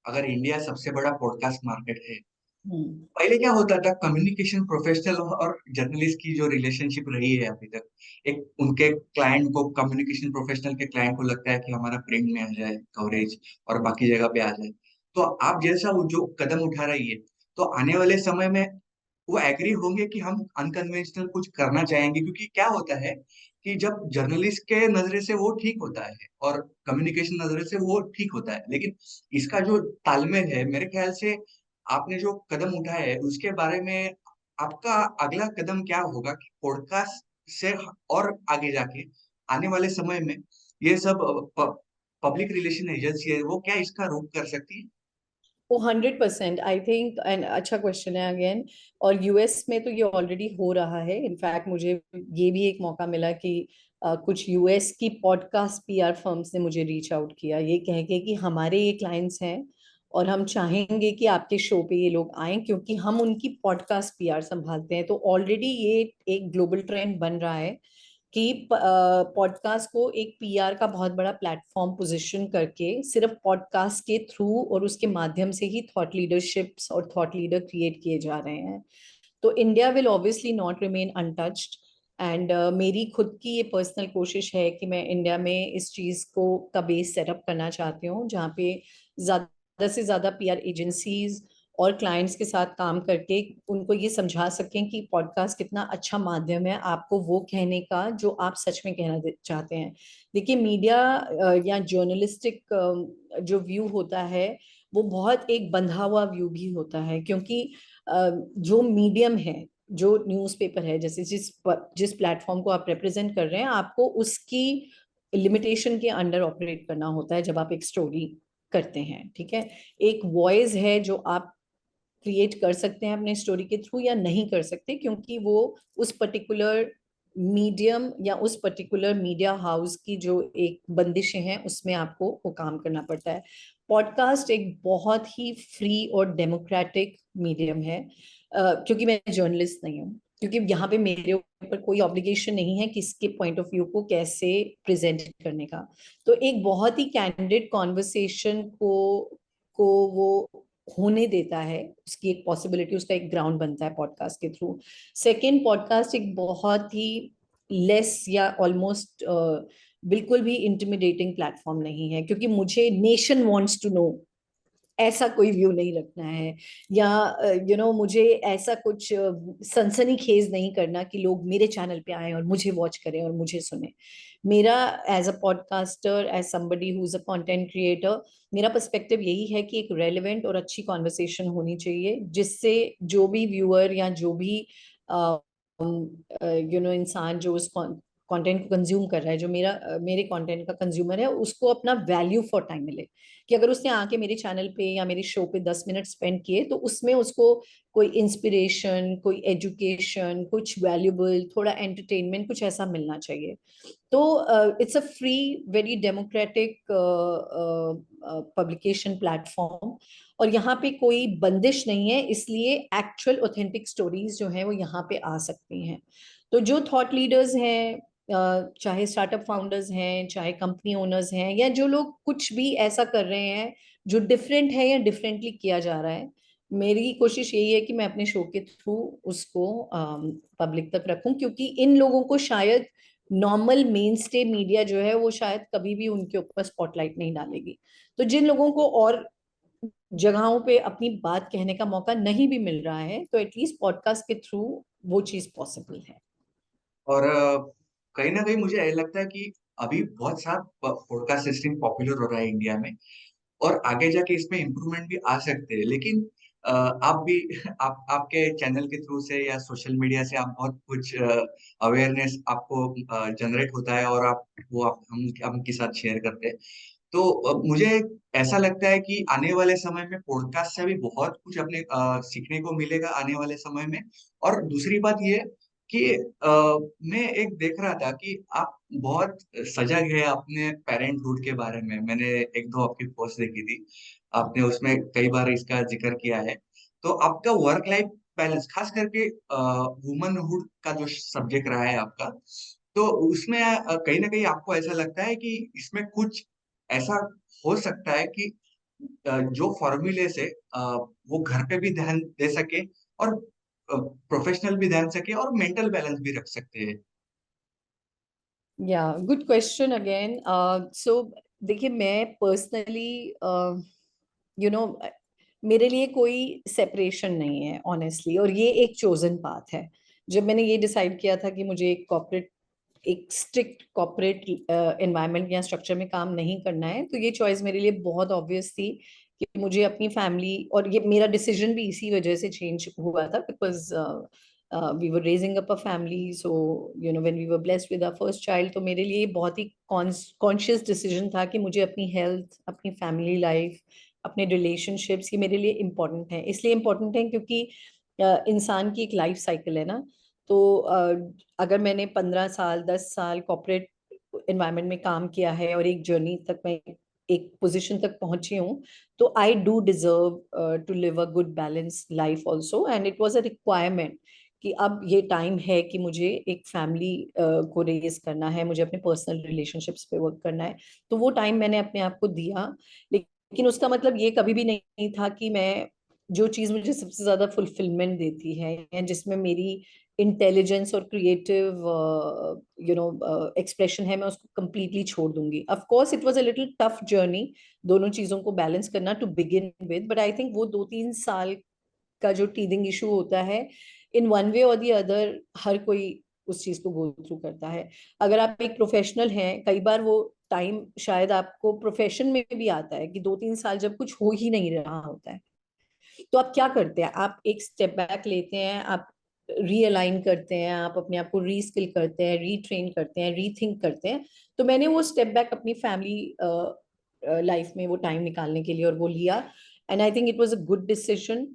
अगर इंडिया सबसे बड़ा पॉडकास्ट मार्केट है, हम्म। पहले क्या होता था, कम्युनिकेशन प्रोफेशनल और जर्नलिस्ट की जो रिलेशनशिप रही है अभी तक, एक उनके क्लाइंट को, कम्युनिकेशन प्रोफेशनल के क्लाइंट को लगता है कि हमारा प्रिंट में आ जाए कवरेज और बाकी जगह पे आ जाए। तो आप जैसा वो जो कदम उठा रही है, तो आने वाले समय में वो एग्री होंगे कि हम अनकन्वेंशनल कुछ करना चाहेंगे, क्योंकि क्या होता है कि जब जर्नलिस्ट के नजरे से वो ठीक होता है और कम्युनिकेशन नजरे से वो ठीक होता है, लेकिन इसका जो तालमेल है, मेरे ख्याल से आपने जो कदम उठाया है उसके बारे में आपका अगला कदम क्या होगा कि पॉडकास्ट से और आगे जाके आने वाले समय में ये सब पब्लिक रिलेशन एजेंसी है वो क्या इसका रोक कर सकती है? वो 100% आई थिंक, एंड अच्छा क्वेश्चन है अगेन। और यूएस में तो ये ऑलरेडी हो रहा है। इनफैक्ट मुझे ये भी एक मौका मिला कि कुछ यूएस की पॉडकास्ट पीआर फर्म्स ने मुझे रीच आउट किया, ये कह के कि हमारे ये क्लाइंट्स हैं और हम चाहेंगे कि आपके शो पे ये लोग आए, क्योंकि हम उनकी पॉडकास्ट पीआर संभालते हैं। तो ऑलरेडी ये एक ग्लोबल ट्रेंड बन रहा है कि पॉडकास्ट को एक पीआर का बहुत बड़ा प्लेटफॉर्म पोजीशन करके सिर्फ पॉडकास्ट के थ्रू और उसके माध्यम से ही थॉट लीडरशिप्स और थॉट लीडर क्रिएट किए जा रहे हैं। तो India will obviously not remain untouched. And मेरी खुद की ये पर्सनल कोशिश है कि मैं इंडिया में इस चीज को का बेस सेटअप करना चाहती हूँ, जहाँ पे ज्यादा से ज्यादा पीआर एजेंसीज और क्लाइंट्स के साथ काम करके उनको ये समझा सकें कि पॉडकास्ट कितना अच्छा माध्यम है आपको वो कहने का जो आप सच में कहना चाहते हैं। देखिए, मीडिया या जर्नलिस्टिक जो व्यू होता है वो बहुत एक बंधा हुआ व्यू भी होता है, क्योंकि जो मीडियम है, जो न्यूज़पेपर है, जैसे जिस प्लेटफॉर्म को आप रिप्रेजेंट कर रहे हैं, आपको उसकी लिमिटेशन के अंडर ऑपरेट करना होता है जब आप एक स्टोरी करते हैं। ठीक है, एक वॉइस है जो आप क्रिएट कर सकते हैं अपने स्टोरी के थ्रू या नहीं कर सकते, क्योंकि वो उस पर्टिकुलर मीडियम या उस पर्टिकुलर मीडिया हाउस की जो एक बंदिशें हैं उसमें आपको वो काम करना पड़ता है। पॉडकास्ट एक बहुत ही फ्री और डेमोक्रेटिक मीडियम है। क्योंकि मैं जर्नलिस्ट नहीं हूँ, क्योंकि यहाँ पे मेरे ऊपर कोई ऑब्लिगेशन नहीं है किसके पॉइंट ऑफ व्यू को कैसे प्रेजेंट करने का। तो एक बहुत ही कैंडिड कॉन्वर्सेशन को वो होने देता है, उसकी एक पॉसिबिलिटी, उसका एक ग्राउंड बनता है पॉडकास्ट के थ्रू। सेकंड, पॉडकास्ट एक बहुत ही लेस या ऑलमोस्ट बिल्कुल भी इंटिमिडेटिंग प्लेटफॉर्म नहीं है, क्योंकि मुझे नेशन वांट्स टू नो ऐसा कोई व्यू नहीं रखना है, या मुझे ऐसा कुछ सनसनीखेज नहीं करना कि लोग मेरे चैनल पे आए और मुझे वॉच करें और मुझे सुने। मेरा as a podcaster, as somebody who is a content creator, मेरा पर्सपेक्टिव यही है कि एक रेलेवेंट और अच्छी कॉन्वर्सेशन होनी चाहिए, जिससे जो भी व्यूअर या जो भी इंसान जो उस कंटेंट को कंज्यूम कर रहा है, जो मेरे कंटेंट का कंज्यूमर है, उसको अपना वैल्यू फॉर टाइम मिले। कि अगर उसने आके मेरे चैनल पे या मेरे शो पे 10 मिनट स्पेंड किए, तो उसमें उसको कोई इंस्पिरेशन, कोई एजुकेशन, कुछ वैल्यूबल, थोड़ा एंटरटेनमेंट, कुछ ऐसा मिलना चाहिए। तो it's a free, very democratic publication platform, और यहाँ पे कोई बंदिश नहीं है, इसलिए एक्चुअल ऑथेंटिक स्टोरीज जो हैं वो यहाँ पे आ सकती हैं। तो जो थॉट लीडर्स हैं, चाहे स्टार्टअप फाउंडर्स हैं, चाहे कंपनी ओनर्स हैं, या जो लोग कुछ भी ऐसा कर रहे हैं जो डिफरेंट है या डिफरेंटली किया जा रहा है, मेरी कोशिश यही है कि मैं अपने शो के थ्रू उसको पब्लिक तक रखूं, क्योंकि इन लोगों को शायद नॉर्मल मेन स्टे मीडिया जो है वो शायद कभी भी उनके ऊपर स्पॉटलाइट नहीं डालेगी। तो जिन लोगों को और जगहों पे अपनी बात कहने का मौका नहीं भी मिल रहा है, तो एटलीस्ट पॉडकास्ट के थ्रू वो चीज पॉसिबल है। और कहीं ना कहीं मुझे ऐसा लगता है कि अभी बहुत सारा पॉडकास्ट सिस्टम पॉपुलर हो रहा है इंडिया में, और आगे जाके इसमें इम्प्रूवमेंट भी आ सकते हैं, लेकिन आप भी आपके चैनल के थ्रू से या सोशल मीडिया से आप बहुत कुछ अवेयरनेस आपको जनरेट होता है, और आप वो हम के साथ शेयर करते हैं। तो मुझे ऐसा लगता है कि आने वाले समय में पॉडकास्ट से भी बहुत कुछ अपने सीखने को मिलेगा आने वाले समय में। और दूसरी बात ये कि मैं एक देख रहा था कि आप बहुत सजग है अपने पेरेंटहुड के बारे में। मैंने एक दो आपकी पोस्ट देखी थी, आपने उसमें कई बार इसका जिक्र किया है। तो आपका वर्क लाइफ बैलेंस, खास करके वुमनहुड का जो सब्जेक्ट रहा है आपका, तो उसमें कहीं ना कहीं आपको ऐसा लगता है कि इसमें कुछ ऐसा हो सकता है कि जो फॉर्मूले से वो घर पे भी ध्यान दे सके और प्रोफेशनल भी ध्यान सके और मेंटल बैलेंस भी रख सकते हैं? या गुड क्वेश्चन अगेन। सो देखिए, मैं पर्सनली यू नो मेरे लिए कोई सेपरेशन नहीं है ऑनेस्टली, और ये एक चोजन पाथ है। जब मैंने ये डिसाइड किया था कि मुझे एक स्ट्रिक्ट कॉर्पोरेट एनवायरनमेंट या स्ट्रक्चर में काम नहीं करना है, तो ये चॉइस मेरे लिए बहुत ऑब्वियस थी कि मुझे अपनी फैमिली, और ये मेरा डिसीजन भी इसी वजह से चेंज हुआ था, because we were raising up a family, so when we were blessed with our first child, तो मेरे लिए बहुत ही कॉन्शियस डिसीजन था कि मुझे अपनी हेल्थ, अपनी फैमिली लाइफ, अपने रिलेशनशिप्स, ये मेरे लिए इम्पोर्टेंट है। इसलिए इम्पोर्टेंट है क्योंकि इंसान की एक लाइफ साइकिल है ना। तो अगर मैंने 15 साल 10 साल कॉर्पोरेट एनवायरनमेंट में काम किया है और एक जर्नी तक मैं एक पोजीशन तक पहुंची हूँ, तो I do deserve to live a good balance life also, and it was a requirement कि अब ये टाइम है कि मुझे एक फैमिली को रेज करना है, मुझे अपने पर्सनल रिलेशनशिप्स पे वर्क करना है। तो वो टाइम मैंने अपने आप को दिया। लेकिन उसका मतलब ये कभी भी नहीं था कि मैं, जो चीज मुझे सबसे ज्यादा फुलफिलमेंट देती है या जिसमें मेरी इंटेलिजेंस और क्रिएटिव एक्सप्रेशन है, मैं उसको कंप्लीटली छोड़ दूंगी। Of course it was a little tough journey, दोनों चीजों को बैलेंस करना to begin with, but I think वो 2-3 साल का जो टीदिंग इशू होता है, इन वन वे और दी अदर हर कोई उस चीज को गो थ्रू करता है। अगर आप एक प्रोफेशनल हैं, कई बार वो टाइम शायद आपको प्रोफेशन में भी आता है कि 2-3 साल जब कुछ हो ही नहीं रहा होता है, तो आप क्या करते हैं? आप एक स्टेप बैक लेते हैं, आप रीअलाइन करते हैं, आप अपने आप को रीस्किल करते हैं, रीट्रेन करते हैं, रीथिंक करते हैं। तो मैंने वो स्टेप बैक अपनी फैमिली लाइफ में वो टाइम निकालने के लिए और वो लिया, and I think it was a good decision.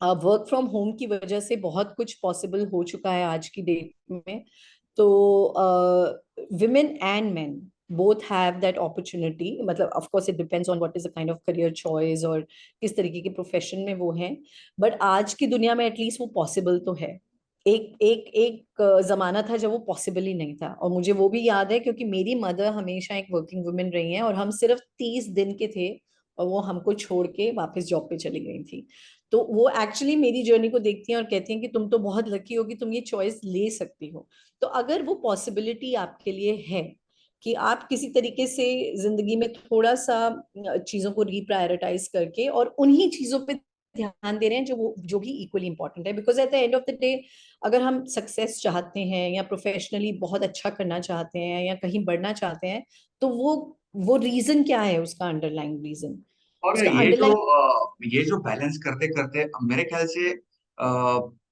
Work from home की वजह से बहुत कुछ पॉसिबल हो चुका है आज की डेट में। तो women and men both have that opportunity, मतलब of course it depends on what is the kind of career choice और किस तरीके के प्रोफेशन में वो हैं, बट आज की दुनिया में एटलीस्ट वो पॉसिबल तो है। एक जमाना था जब वो पॉसिबल ही नहीं था, और मुझे वो भी याद है क्योंकि मेरी मदर हमेशा एक वर्किंग वुमेन रही हैं, और हम सिर्फ 30 दिन के थे और वो हमको छोड़ के वापस जॉब पे चली गई थी। तो वो एक्चुअली मेरी जर्नी को देखती हैं और कहती हैं कि तुम तो बहुत लकी हो कि तुम ये चॉइस ले सकती हो। तो अगर वो पॉसिबिलिटी आपके लिए है कि आप किसी तरीके से जिंदगी में थोड़ा सा चीजों को रिप्रायोरिटाइज करके और उन्हीं चीजों पे ध्यान दे रहे हैं जो भी इक्वली इंपॉर्टेंट है, because at the end of the day अगर हम सक्सेस चाहते हैं या प्रोफेशनली बहुत अच्छा करना चाहते हैं या कहीं बढ़ना चाहते हैं, तो वो रीजन क्या है, उसका अंडरलाइंग रीजन, और उसका अंडरलाइंग। ये जो बैलेंस करते करते मेरे ख्याल से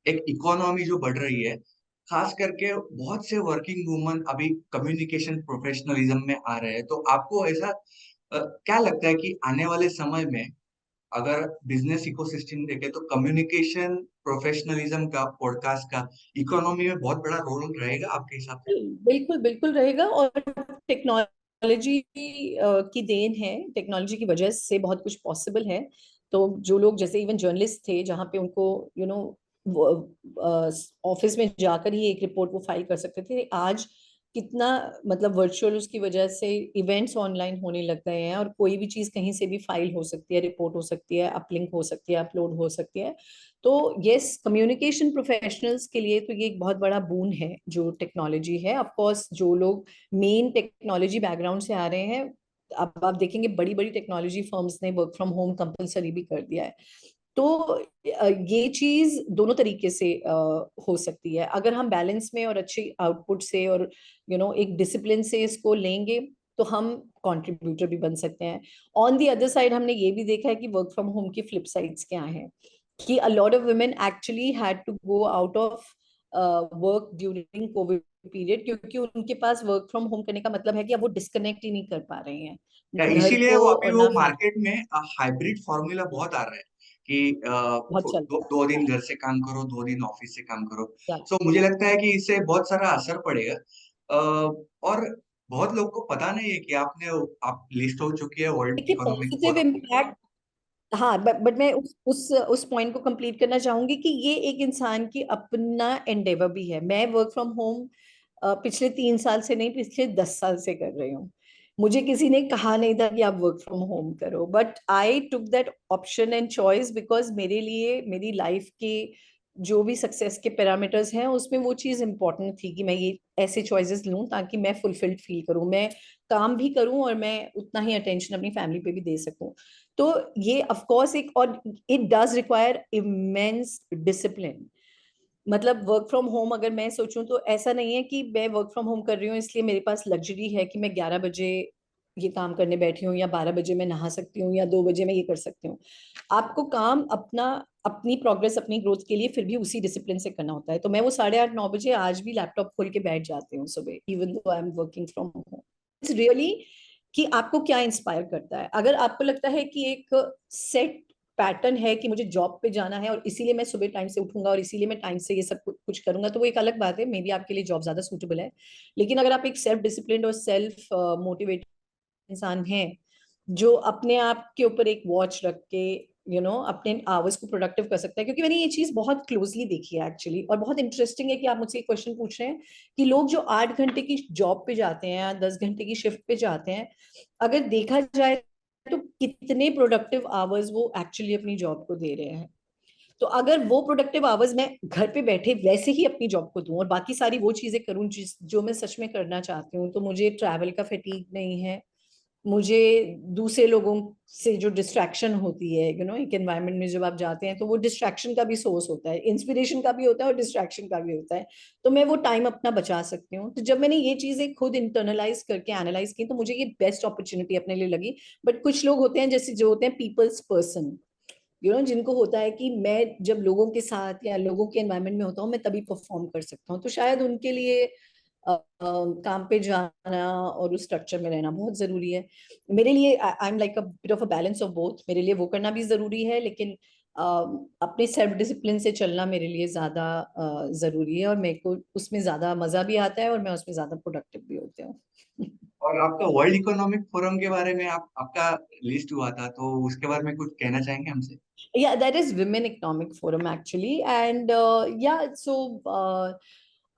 एक इकोनॉमी जो बढ़ रही है, खास करके बहुत से वर्किंग वुमन अभी कम्युनिकेशन प्रोफेशनलिज्म में आ रहे हैं, तो आपको ऐसा क्या लगता है कि आने वाले समय में अगर बिजनेस इकोसिस्टम देखें तो कम्युनिकेशन प्रोफेशनलिज्म का, पॉडकास्ट का इकोनॉमी में बहुत बड़ा रोल रहेगा आपके हिसाब से? बिल्कुल बिल्कुल रहेगा, और टेक्नोलॉजी की देन है, टेक्नोलॉजी की वजह से बहुत कुछ पॉसिबल है। तो जो लोग जैसे इवन जर्नलिस्ट थे, जहाँ पे उनको ऑफिस में जाकर ही एक रिपोर्ट वो फाइल कर सकते थे, आज कितना, मतलब वर्चुअल उसकी वजह से इवेंट्स ऑनलाइन होने लग गए हैं, और कोई भी चीज कहीं से भी फाइल हो सकती है, रिपोर्ट हो सकती है, अपलिंक हो सकती है, अपलोड हो सकती है। तो यस, कम्युनिकेशन प्रोफेशनल्स के लिए तो ये एक बहुत बड़ा बून है जो टेक्नोलॉजी है। ऑफ कोर्स जो लोग मेन टेक्नोलॉजी बैकग्राउंड से आ रहे हैं, अब आप देखेंगे बड़ी बड़ी टेक्नोलॉजी फर्म्स ने वर्क फ्रॉम होम कंपलसरी भी कर दिया है। तो ये चीज दोनों तरीके से हो सकती है, अगर हम बैलेंस में और अच्छी आउटपुट से और एक डिसिप्लिन से इसको लेंगे, तो हम कंट्रीब्यूटर भी बन सकते हैं। ऑन दी अदर साइड हमने ये भी देखा है कि वर्क फ्रॉम होम की फ्लिप साइड्स क्या हैं, कि a lot of women actually had to go out of work during Covid period, क्योंकि उनके पास वर्क फ्रॉम होम करने का मतलब है कि अब वो डिस्कनेक्ट ही नहीं कर पा रहे हैं या घर इसीलिए को वो अभी और वो ना मार्केट में हाइब्रिड फॉर्मूला बहुत आ रहा है कि बहुत चल रहा दो दिन घर से काम करो, 2 दिन ऑफिस से काम करो। है। सो मुझे लगता है कि इससे बहुत सारा असर पड़ेगा। और बहुत लोग को पता नहीं है कि आप लिस्ट हो चुकी है वर्ल्ड देखिए इकोनॉमिक पॉजिटिव फोरम। इम्पैक्ट, हाँ, बट मैं उस पॉइंट को कंप्लीट करना चाहूंगी कि ये एक इंसान की अपना एंडेवर भी है। मैं वर्क फ्रॉम होम पिछले 3 साल से नहीं, पिछले 10 साल से कर रही हूँ। मुझे किसी ने कहा नहीं था कि आप वर्क फ्रॉम होम करो, but I took that option and choice because मेरे लिए मेरी लाइफ के जो भी सक्सेस के पैरामीटर्स हैं उसमें वो चीज़ इंपॉर्टेंट थी कि मैं ये ऐसे चॉइसेस लूं ताकि मैं फुलफिल्ड फील करूं, मैं काम भी करूं और मैं उतना ही अटेंशन अपनी फैमिली पे भी दे सकूं। तो ये ऑफ कोर्स एक, और it does require immense discipline. मतलब वर्क फ्रॉम होम अगर मैं सोचूं तो ऐसा नहीं है कि मैं वर्क फ्रॉम होम कर रही हूँ इसलिए मेरे पास लग्जरी है कि मैं 11 बजे ये काम करने बैठी हूँ या 12 बजे मैं नहा सकती हूँ या 2 बजे मैं ये कर सकती हूँ। आपको काम अपना, अपनी प्रोग्रेस, अपनी ग्रोथ के लिए फिर भी उसी डिसिप्लिन से करना होता है। तो मैं वो 8:30 9 बजे आज भी लैपटॉप खोल के बैठ जाती हूँ सुबह, even though I am working from home. It's really कि आपको क्या इंस्पायर करता है। अगर आपको लगता है कि एक सेट पैटर्न है कि मुझे जॉब पे जाना है और इसीलिए मैं सुबह टाइम से उठूंगा और इसीलिए मैं टाइम से ये सब कुछ करूंगा, तो वो एक अलग बात है, मे बी आपके लिए जॉब ज्यादा सूटेबल है। लेकिन अगर आप एक सेल्फ डिसिप्लिन और सेल्फ मोटिवेटेड इंसान हैं जो अपने आप के ऊपर एक वॉच रख के अपने आवर्स को प्रोडक्टिव कर सकता है, क्योंकि मैंने ये चीज बहुत क्लोजली देखी है एक्चुअली। और बहुत इंटरेस्टिंग है कि आप मुझसे एक क्वेश्चन पूछ रहे हैं कि लोग जो 8 घंटे की जॉब पे जाते हैं या 10 घंटे की शिफ्ट पे जाते हैं, अगर देखा जाए तो कितने प्रोडक्टिव आवर्स वो एक्चुअली अपनी जॉब को दे रहे हैं। तो अगर वो प्रोडक्टिव आवर्स मैं घर पे बैठे वैसे ही अपनी जॉब को दूं और बाकी सारी वो चीजें करूं जिस जो मैं सच में करना चाहती हूँ, तो मुझे ट्रैवल का फटीग नहीं है, मुझे दूसरे लोगों से जो डिस्ट्रैक्शन होती है, एक एनवायरनमेंट में जब आप जाते हैं तो वो डिस्ट्रैक्शन का भी सोर्स होता है, इंस्पिरेशन का भी होता है और डिस्ट्रैक्शन का भी होता है। तो मैं वो टाइम अपना बचा सकती हूँ। तो जब मैंने ये चीजें खुद इंटरनलाइज करके एनालाइज की तो मुझे ये बेस्ट अपॉर्चुनिटी अपने लिए लगी। बट कुछ लोग होते हैं जैसे जो होते हैं पीपल्स पर्सन, जिनको होता है कि मैं जब लोगों के साथ या लोगों के एनवायरनमेंट में होता हूँ मैं तभी परफॉर्म कर सकता हूँ, तो शायद उनके लिए काम पे जाना और उस स्ट्रक्चर में रहना बहुत जरूरी है। मेरे लिए I am like a bit of a balance of both, मेरे लिए वो करना भी जरूरी है लेकिन अपने सेल्फ डिसिप्लिन से चलना मेरे लिए ज्यादा जरूरी है, और मेरे को उसमें ज्यादा मजा भी आता है और मैं उसमें ज्यादा प्रोडक्टिव भी होती हूँ। और आपका वर्ल्ड इकोनॉमिक फोरम के बारे में आपका लिस्ट हुआ था, तो उसके बारे में कुछ कहना चाहेंगे हमसे? Yeah, that is Women Economic Forum actually, and yeah, so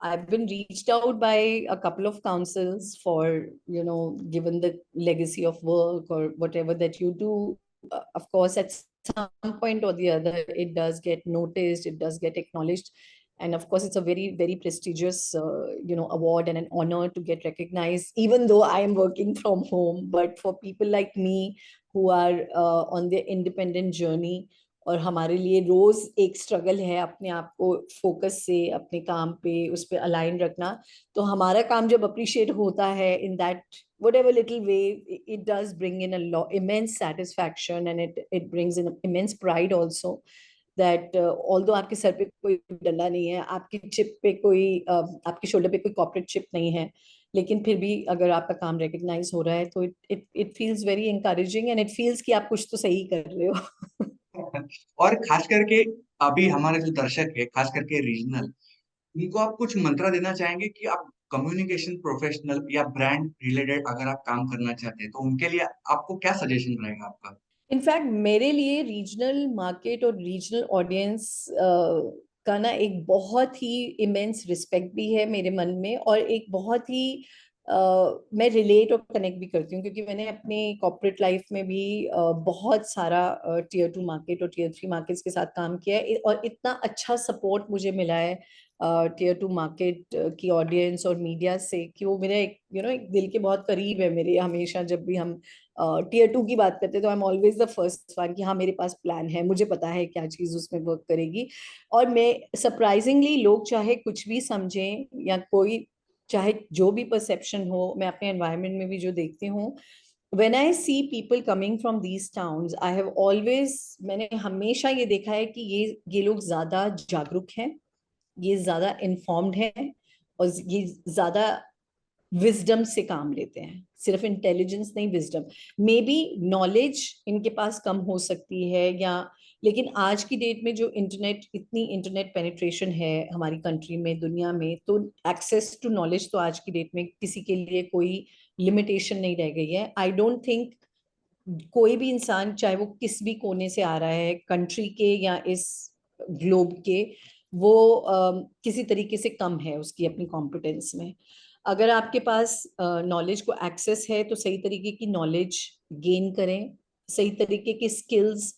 I've been reached out by a couple of councils for, given the legacy of work or whatever that you do, of course at some point or the other it does get noticed, it does get acknowledged, and of course it's a very very prestigious award and an honor to get recognized even though I am working from home. But for people like me who are on their independent journey, और हमारे लिए रोज एक struggle है अपने आप को focus से अपने काम पे उस पे अलाइन रखना, तो हमारा काम जब अप्रिशिएट होता है in that whatever little way, it does bring in a lot immense satisfaction, and it brings in immense pride also that although आपके सर पे कोई डंडा नहीं है, आपकी चिप पे कोई आपके शोल्डर पे कोई कॉर्पोरेट चिप नहीं है, लेकिन फिर भी अगर आपका काम रिकग्नाइज हो रहा है तो it feels very encouraging and it feels कि आप कुछ तो सही कर रहे हो। और खास करके अभी हमारे जो दर्शक है, खास करके रीजनल, उनको आप कुछ मंत्र देना चाहेंगे कि आप कम्युनिकेशन प्रोफेशनल या ब्रांड रिलेटेड अगर आप काम करना चाहते हैं तो उनके लिए आपको क्या सजेशन रहेगा आपका? इनफैक्ट मेरे लिए रीजनल मार्केट और रीजनल ऑडियंस का ना एक बहुत ही इमेंस रिस्पेक्ट भी है मेरे मन में, और एक बहुत ही मैं रिलेट और कनेक्ट भी करती हूँ क्योंकि मैंने अपने कॉर्पोरेट लाइफ में भी बहुत सारा टीयर 2 मार्केट और टीयर 3 मार्केट्स के साथ काम किया है, और इतना अच्छा सपोर्ट मुझे मिला है टीयर 2 मार्केट की ऑडियंस और मीडिया से कि वो मेरे एक एक दिल के बहुत करीब है मेरे। हमेशा जब भी हम टीयर 2 की बात करते हैं तो I am always the first one कि हाँ मेरे पास प्लान है, मुझे पता है क्या चीज उसमें वर्क करेगी। और मैं सरप्राइजिंगली लोग चाहे कुछ भी समझें या कोई चाहे जो भी परसेप्शन हो, मैं अपने एनवायरनमेंट में भी जो देखती हूँ, when I see people coming from these towns, I have always, मैंने हमेशा ये देखा है कि ये लोग ज्यादा जागरूक हैं, ये ज्यादा इन्फॉर्म्ड हैं, और ये ज्यादा विजडम से काम लेते हैं, सिर्फ इंटेलिजेंस नहीं, विजडम। मे बी नॉलेज इनके पास कम हो सकती है या, लेकिन आज की डेट में जो इतनी इंटरनेट पेनिट्रेशन है हमारी कंट्री में, दुनिया में, तो एक्सेस टू नॉलेज तो आज की डेट में किसी के लिए कोई लिमिटेशन नहीं रह गई है। आई डोंट थिंक कोई भी इंसान चाहे वो किस भी कोने से आ रहा है कंट्री के या इस ग्लोब के, वो किसी तरीके से कम है उसकी अपनी कॉम्पिटेंस में। अगर आपके पास नॉलेज को एक्सेस है तो सही तरीके की नॉलेज गेन करें, सही तरीके की स्किल्स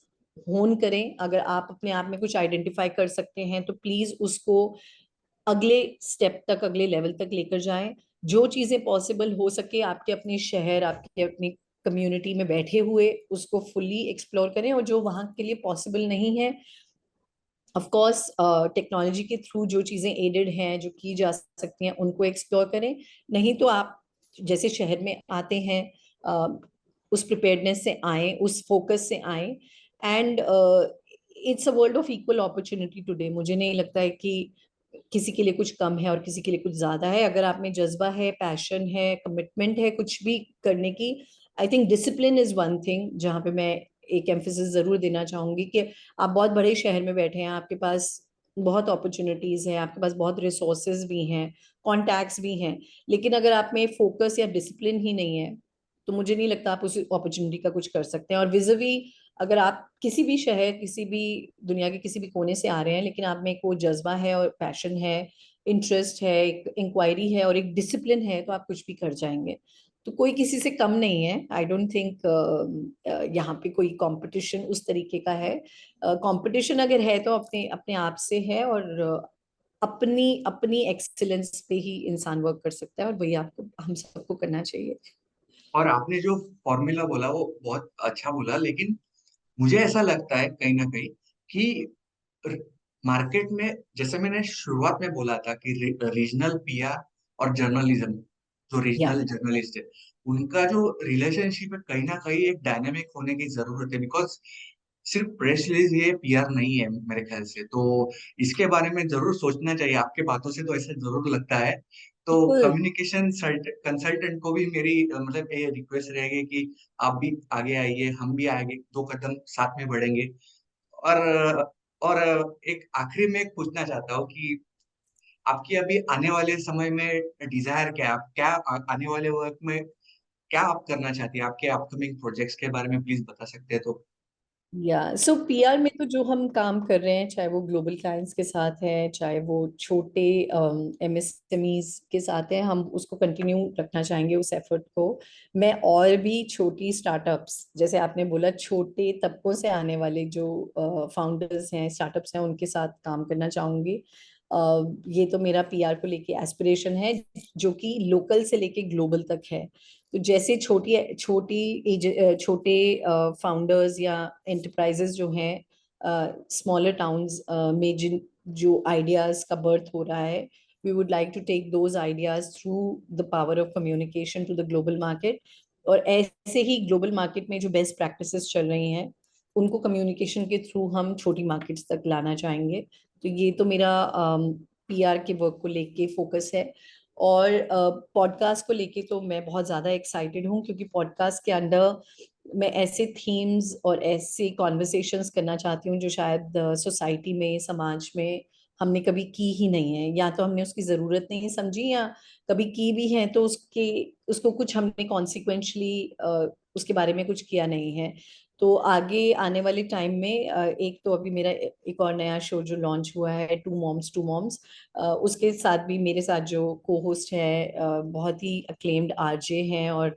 होन करें। अगर आप अपने आप में कुछ आइडेंटिफाई कर सकते हैं तो प्लीज उसको अगले स्टेप तक, अगले लेवल तक लेकर जाएं। जो चीजें पॉसिबल हो सके आपके अपने शहर, आपके अपनी कम्युनिटी में बैठे हुए, उसको फुल्ली एक्सप्लोर करें। और जो वहां के लिए पॉसिबल नहीं है, ऑफ कोर्स टेक्नोलॉजी के थ्रू जो चीजें एडेड हैं, जो की जा सकती हैं, उनको एक्सप्लोर करें। नहीं तो आप जैसे शहर में आते हैं, उस प्रिपेयर्डनेस से आए, उस फोकस से आए। And it's a world of equal opportunity today. मुझे नहीं लगता है कि किसी के लिए कुछ कम है और किसी के लिए कुछ ज्यादा है। अगर आप में जज्बा है, पैशन है, कमिटमेंट है कुछ भी करने की, I think discipline is one thing जहाँ पे मैं एक एम्फेसिस जरूर देना चाहूंगी कि आप बहुत बड़े शहर में बैठे हैं, आपके पास बहुत अपॉर्चुनिटीज हैं, आपके पास बहुत रिसोर्सेज भी हैं, कॉन्टैक्ट्स भी हैं, लेकिन अगर आप में फोकस या डिसिप्लिन ही नहीं है तो मुझे नहीं लगता आप उस अपॉर्चुनिटी का कुछ कर सकते हैं। और विजवी, अगर आप किसी भी शहर, किसी भी दुनिया के किसी भी कोने से आ रहे हैं, लेकिन आप में कोई जज्बा है और पैशन है, इंटरेस्ट है, एक इंक्वायरी है और एक डिसिप्लिन है, तो आप कुछ भी कर जाएंगे। तो कोई किसी से कम नहीं है। आई डोंट थिंक यहाँ पे कोई कंपटीशन उस तरीके का है। कंपटीशन अगर है तो अपने अपने आप से है, और अपनी अपनी एक्सीलेंस पे ही इंसान वर्क कर सकता है, और वही आपको, हम सबको करना चाहिए। और आपने जो फॉर्मूला बोला वो बहुत अच्छा बोला, लेकिन मुझे ऐसा लगता है कहीं ना कहीं कि मार्केट में, जैसे मैंने शुरुआत में बोला था कि रीजनल पीआर और जर्नलिज्म, जो या रीजनल जर्नलिस्ट है, उनका जो रिलेशनशिप है कहीं ना कहीं एक डायनेमिक होने की जरूरत है। बिकॉज सिर्फ प्रेस रिलीज ये पीआर नहीं है मेरे ख्याल से। तो इसके बारे में जरूर सोचना चाहिए। आपके बातों से तो ऐसा जरूर लगता है। तो बिल्कुल। कम्युनिकेशन कंसल्टेंट को भी मेरी मतलब ये रिक्वेस्ट रहेगी कि आप भी आगे आइए, हम भी आगे 2 कदम साथ में बढ़ेंगे। और और एक आखिरी में पूछना चाहता हूँ कि आपकी अभी आने वाले समय में डिजायर क्या है? आप क्या आने वाले वक्त में क्या आप करना चाहती है? आपके अपकमिंग प्रोजेक्ट्स के बारे में प्लीज बता सकते हैं तो। या सो पीआर में तो जो हम काम कर रहे हैं, चाहे वो ग्लोबल क्लाइंट्स के साथ है, चाहे वो छोटे एमएसएमईज के साथ है, हम उसको कंटिन्यू रखना चाहेंगे उस एफर्ट को। मैं और भी छोटी स्टार्टअप्स, जैसे आपने बोला, छोटे तबकों से आने वाले जो फाउंडर्स हैं, स्टार्टअप्स हैं, उनके साथ काम करना चाहूंगी। ये तो मेरा पीआर को लेके एस्पिरेशन है, जो कि लोकल से लेके ग्लोबल तक है। तो जैसे छोटी छोटे फाउंडर्स या एंटरप्राइजेस जो हैं स्मॉलर टाउन्स में, जिन जो आइडियाज का बर्थ हो रहा है, we would like to take those ideas through the power of communication to the global market. और ऐसे ही ग्लोबल मार्केट में जो बेस्ट प्रैक्टिसेस चल रही हैं, उनको कम्युनिकेशन के थ्रू हम छोटी मार्केट्स तक लाना चाहेंगे। तो ये तो मेरा पीआर के वर्क को लेके फोकस है। और पॉडकास्ट को लेके तो मैं बहुत ज़्यादा एक्साइटेड हूँ, क्योंकि पॉडकास्ट के अंदर मैं ऐसे थीम्स और ऐसे कॉन्वर्सेशंस करना चाहती हूँ जो शायद सोसाइटी में, समाज में हमने कभी की ही नहीं है, या तो हमने उसकी ज़रूरत नहीं समझी, या कभी की भी है तो उसको कुछ हमने कॉन्सिक्वेंशली उसके बारे में कुछ किया नहीं है। तो आगे आने वाले टाइम में एक तो अभी मेरा एक और नया शो जो लॉन्च हुआ है, टू मॉम्स, उसके साथ भी मेरे साथ जो को होस्ट है, बहुत ही अक्लेम्ड आरजे हैं और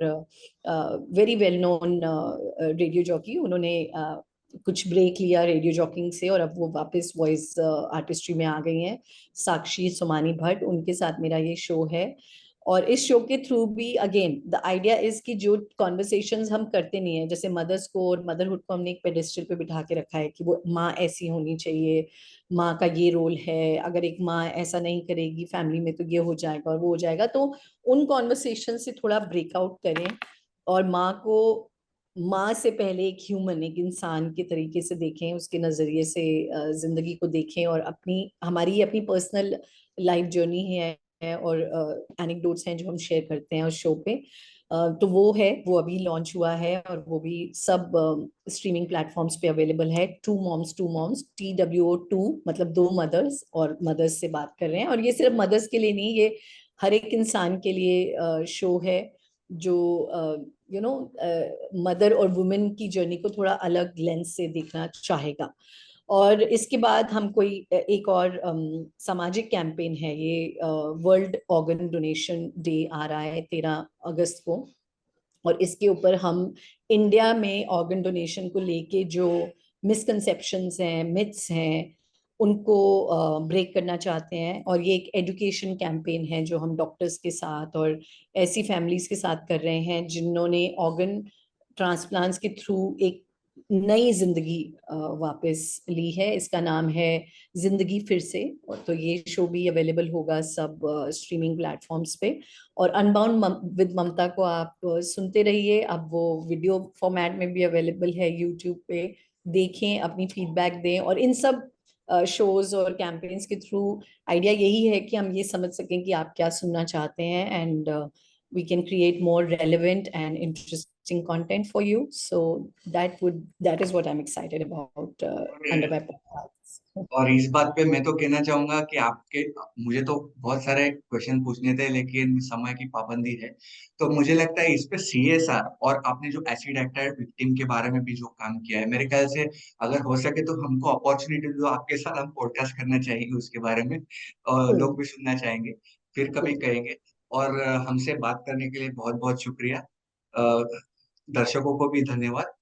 very well known radio jockey. उन्होंने कुछ ब्रेक लिया रेडियो जॉकिंग से और अब वो वापस वॉइस आर्टिस्ट्री में आ गई हैं, साक्षी सोमानी भट्ट, उनके साथ मेरा ये शो है। और इस शो के थ्रू भी अगेन द आइडिया इज कि जो कॉन्वर्सेशंस हम करते नहीं है, जैसे मदर्स को और मदरहुड को हमने एक पेडेस्टल पे बिठा के रखा है कि वो माँ ऐसी होनी चाहिए, माँ का ये रोल है, अगर एक माँ ऐसा नहीं करेगी फैमिली में तो ये हो जाएगा और वो हो जाएगा। तो उन कॉन्वर्सेशन से थोड़ा ब्रेकआउट करें और माँ को माँ से पहले एक ह्यूमन, एक इंसान के तरीके से देखें, उसके नजरिए से जिंदगी को देखें, और अपनी, हमारी अपनी पर्सनल लाइफ जर्नी है और एनेक्डोट्स हैं जो हम शेयर करते हैं उस शो पे। तो वो है, वो अभी लॉन्च हुआ है और वो भी सब स्ट्रीमिंग प्लेटफॉर्म्स पे अवेलेबल है। टू मॉम्स TWO2, मतलब दो मदर्स, और मदर्स से बात कर रहे हैं। और ये सिर्फ मदर्स के लिए नहीं, ये हर एक इंसान के लिए शो है जो यू नो मदर और वुमेन की जर्नी को थोड़ा अलग लेंस से देखना चाहेगा। और इसके बाद हम कोई एक और सामाजिक कैंपेन है, ये वर्ल्ड ऑर्गन डोनेशन डे आ रहा है 13 अगस्त को, और इसके ऊपर हम इंडिया में ऑर्गन डोनेशन को लेके जो मिसकंसेप्शंस हैं, मिथ्स हैं, उनको ब्रेक करना चाहते हैं। और ये एक एजुकेशन कैंपेन है जो हम डॉक्टर्स के साथ और ऐसी फैमिलीज के साथ कर रहे हैं जिन्होंने ऑर्गन ट्रांसप्लांट्स के थ्रू एक नई जिंदगी वापस ली है। इसका नाम है जिंदगी फिर से। और तो ये शो भी अवेलेबल होगा सब स्ट्रीमिंग प्लेटफॉर्म्स पे। और अनबाउंड विद ममता को आप सुनते रहिए, अब वो वीडियो फॉर्मेट में भी अवेलेबल है यूट्यूब पे। देखें, अपनी फीडबैक दें, और इन सब शोज और कैंपेन्स के थ्रू आइडिया यही है कि हम ये समझ सकें कि आप क्या सुनना चाहते हैं, and we can create more relevant and interesting content for you. So that is what I'm excited about under my podcast. और इस बात पे मैं तो कहना चाहूंगा कि आपके मुझे तो बहुत सारे क्वेश्चन पूछने थे, लेकिन समय की पाबंदी है। तो मुझे लगता है इस पे सीएसआर और आपने जो एसिड अटैक विक्टिम के बारे में भी जो काम किया है, मेरे ख्याल से अगर हो सके तो हमको अपॉर्चुनिटी दो, आपके साथ हम पॉडकास्ट करना चाहेंगे उसके बारे में, और Cool. लोग भी सुनना चाहेंगे, फिर कभी Cool. कहेंगे। और हमसे बात करने के लिए बहुत बहुत शुक्रिया। अ, दर्शकों को भी धन्यवाद।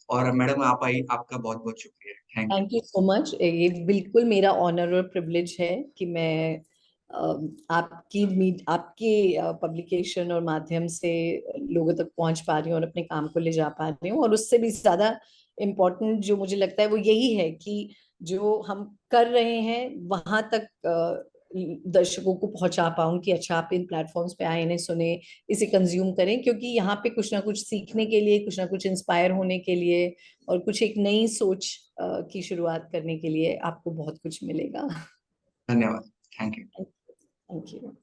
और मैडम आप आई, आपका बहुत बहुत शुक्रिया। Thank you. Thank you so much. ये बिल्कुल मेरा ऑनर और प्रिविलेज है कि मैं आपकी पब्लिकेशन और माध्यम से लोगों तक पहुंच पा रही हूँ और अपने काम को ले जा पा रही हूँ। और उससे भी ज्यादा इम्पोर्टेंट जो मुझे लगता है वो यही है कि जो हम कर रहे हैं वहां तक दर्शकों को पहुंचा पाऊं कि अच्छा, आप इन प्लेटफॉर्म्स पे आए, इन्हें सुने, इसे कंज्यूम करें, क्योंकि यहाँ पे कुछ ना कुछ सीखने के लिए, कुछ ना कुछ इंस्पायर होने के लिए, और कुछ एक नई सोच की शुरुआत करने के लिए आपको बहुत कुछ मिलेगा। धन्यवाद। Thank you. Thank you.